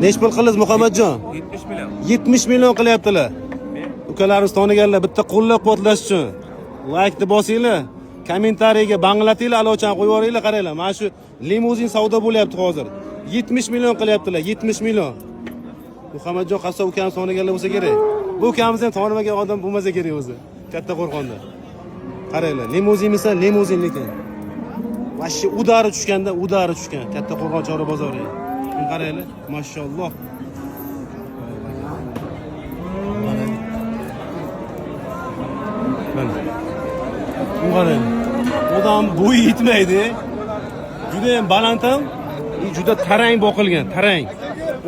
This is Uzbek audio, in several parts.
Necha pul qildingiz Muhammadjon? 70 million. 70 million qilyaptilar. Ukalarimiz toniganlar bitta qo'llab-quvvatlash uchun like-ni bosinglar, kommentariyaga banglatinglar, alochani qo'yib yuboringlar, qaranglar. Mana shu limuzin savdo bo'lyapti hozir. 70 million qilyaptilar, 70 million. Muhammadjon qassob ukamiz toniganlar bo'lsa kerak. Bu ukamiz ham tonimagan odam bo'lmasa kerak o'zi. Katta Qo'rg'onda. Qaranglar, limuzinmisa, limuzin lekin. Vashi udari tushgan Katta Qo'rg'on chorra bozoriga. Qaranglar, mashalloh. Mana. Qarang. Odam bo'yi yetmaydi. Juda ham baland ham, juda tarang boqilgan, tarang.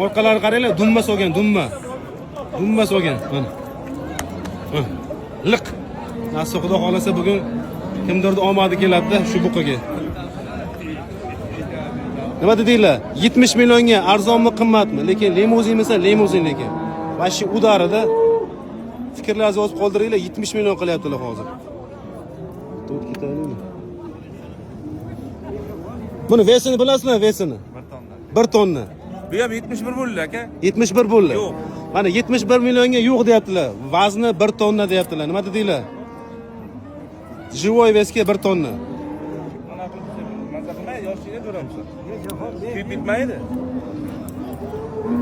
Orqalari qaranglar, dumma solgan, dumma. Dumma solgan. Mana. Liq. Nasib Xudo xolasa bugun kimdirning omadi keladi-da shu buqaga. Nima dedinglar? 70 millionga arzonmi, qimmatmi? Lekin limuzinmisa, limuzin lekin. Va shu udarida fikrlaringizni yozib qoldiringlar, 70 million qilyaptilar hozir. To'rt ketaylikmi? Buni vesini bilasizmi, vesini? 1 tonna. Bu ham 71 bo'ldi aka. 71 bo'ldi. Yo'q. Mana 71 millionga yo'q deyaptilar. Vazni 1 tonna deyaptilar. Nima dedinglar? Живой veska 1 tonna. Mana mazza qilmay, yoshingga ko'ramiz. Kuyib bitmaydi.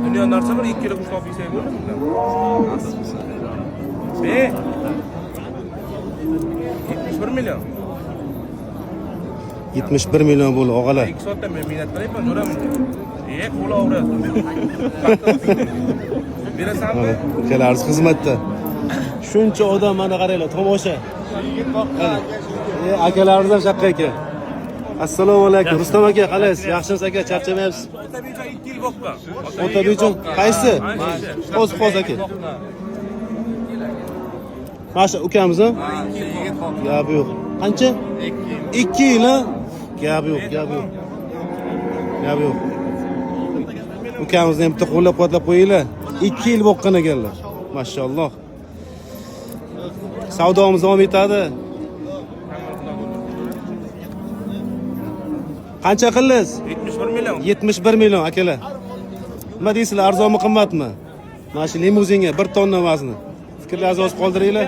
Dunyo narsa bir 2 kilo ushlab yesak bo'ladimi? Be. 71 million. 71 million bo'ldi, og'alar. 2 soatda men minat qilayapman, jo'raman. Qo'li og'riyapti. Berasanmi? Ukalarimiz xizmatda. Shuncha odam mana qaranglar, tomosha. Akalarimiz ham shaqqa ekan. Assalomu alaykum. Rustam aka, qalaysiz? Yaxshimisiz aka? Charchamayapsiz? Otabekjon 2 yil boqqan. Otabekjon qaysi? Qo'z aka. Masha ukamizmi? Gap yo'q. Qancha? 2 yil. Gap yo'q. Ukamizni ham bitta qo'llab-quvvatlab qo'yinglar. 2 yil boqqan ekanlar. Mashalloh. Savdomiz davom etadi. Qancha qildingiz? 71 million. 71 million akalar. Nima deysizlar, arzonmi, qimmatmi? Mana shu limuzinga 1 tonna vazni. Fikrlaringizni yozib qoldiringlar.